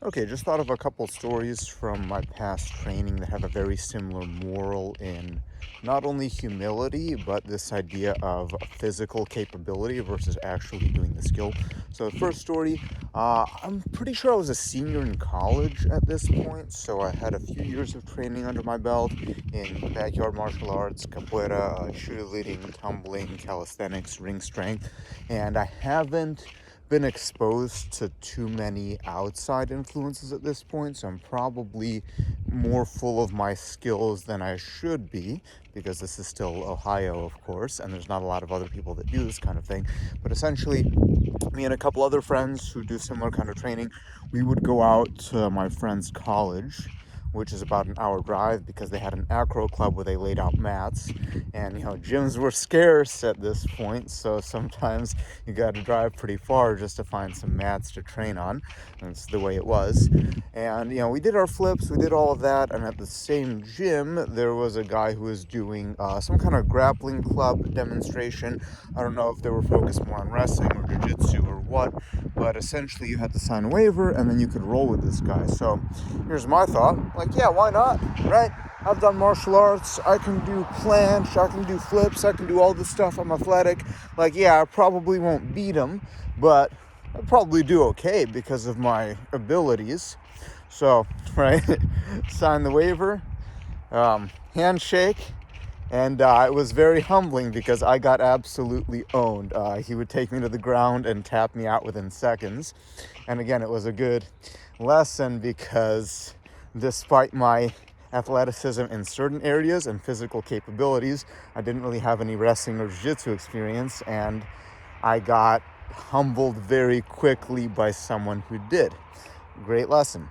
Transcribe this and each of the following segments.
Okay, just thought of a couple stories from my past training that have a very similar moral in not only humility, but this idea of physical capability versus actually doing the skill. So, the first story, I'm pretty sure I was a senior in college at this point, so I had a few years of training under my belt in backyard martial arts, capoeira, cheerleading, tumbling, calisthenics, ring strength, and I haven't been exposed to too many outside influences at this point, so I'm probably more full of my skills than I should be, because this is still Ohio, of course, and there's not a lot of other people that do this kind of thing. But essentially, me and a couple other friends who do similar kind of training, we would go out to my friend's college, which is about an hour drive, because they had an acro club where they laid out mats, and gyms were scarce at this point, so sometimes you got to drive pretty far just to find some mats to train on. That's the way it was. And we did our flips, we did all of that, and at the same gym there was a guy who was doing some kind of grappling club demonstration. I don't know if they were focused more on wrestling or jiu-jitsu or what, but essentially you had to sign a waiver and then you could roll with this guy. So here's my thought, like, yeah, why not, right? I've done martial arts, I can do planche, I can do flips, I can do all this stuff, I'm athletic. Like, yeah, I probably won't beat him, but I'll probably do okay because of my abilities. So, right, sign the waiver, handshake, and it was very humbling because I got absolutely owned. He would take me to the ground and tap me out within seconds. And again, it was a good lesson because despite my athleticism in certain areas and physical capabilities, I didn't really have any wrestling or jiu-jitsu experience, and I got humbled very quickly by someone who did. Great lesson.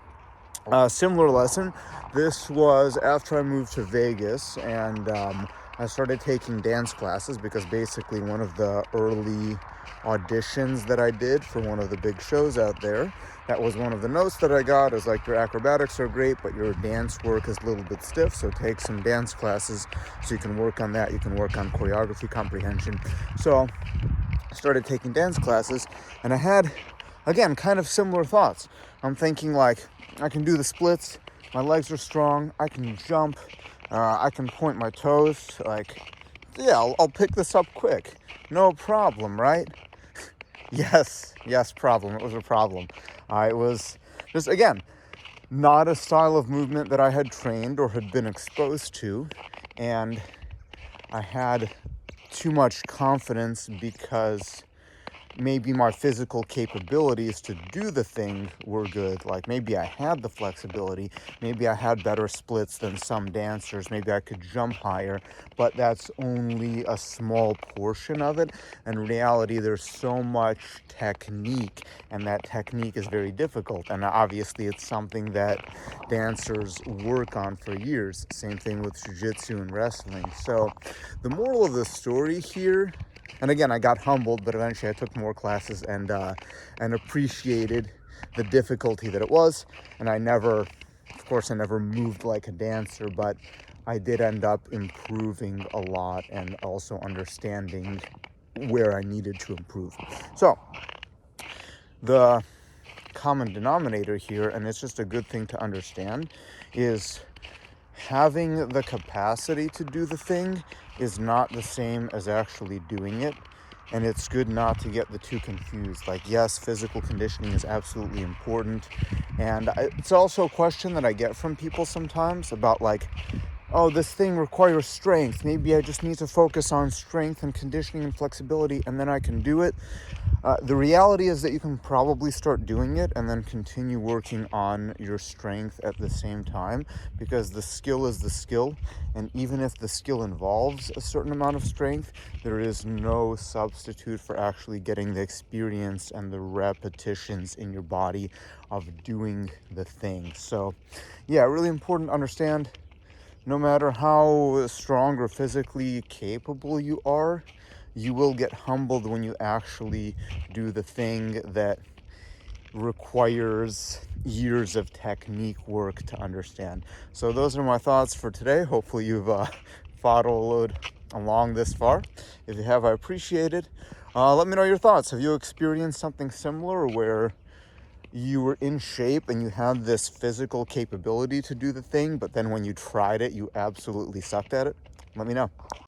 Similar lesson, this was after I moved to Vegas, and I started taking dance classes because basically one of the early auditions that I did for one of the big shows out there, that was one of the notes that I got, is like, your acrobatics are great, but your dance work is a little bit stiff, so take some dance classes so you can work on that. You can work on choreography comprehension. So I started taking dance classes, and I had, again, kind of similar thoughts. I'm thinking, like, I can do the splits, my legs are strong, I can jump, I can point my toes, like, yeah, I'll pick this up quick. No problem, right? Yes, problem. It was a problem. It was just, again, not a style of movement that I had trained or had been exposed to, and I had too much confidence because maybe my physical capabilities to do the thing were good. Like, maybe I had the flexibility, maybe I had better splits than some dancers, maybe I could jump higher, but that's only a small portion of it. In reality, there's so much technique, and that technique is very difficult, and obviously it's something that dancers work on for years. Same thing with jiu-jitsu and wrestling. So the moral of the story here, and again, I got humbled, but eventually I took more classes and appreciated the difficulty that it was. And I never moved like a dancer, but I did end up improving a lot and also understanding where I needed to improve. So the common denominator here, and it's just a good thing to understand, is having the capacity to do the thing is not the same as actually doing it. And it's good not to get the two confused. Like, yes, physical conditioning is absolutely important. And it's also a question that I get from people sometimes about, like, oh, this thing requires strength. Maybe I just need to focus on strength and conditioning and flexibility, and then I can do it. The reality is that you can probably start doing it and then continue working on your strength at the same time, because the skill is the skill. And even if the skill involves a certain amount of strength, there is no substitute for actually getting the experience and the repetitions in your body of doing the thing. So, yeah, really important to understand. No matter how strong or physically capable you are, you will get humbled when you actually do the thing that requires years of technique work to understand. So those are my thoughts for today. Hopefully you've followed along this far. If you have, I appreciate it. Let me know your thoughts. Have you experienced something similar where you were in shape and you had this physical capability to do the thing, but then when you tried it, you absolutely sucked at it? Let me know.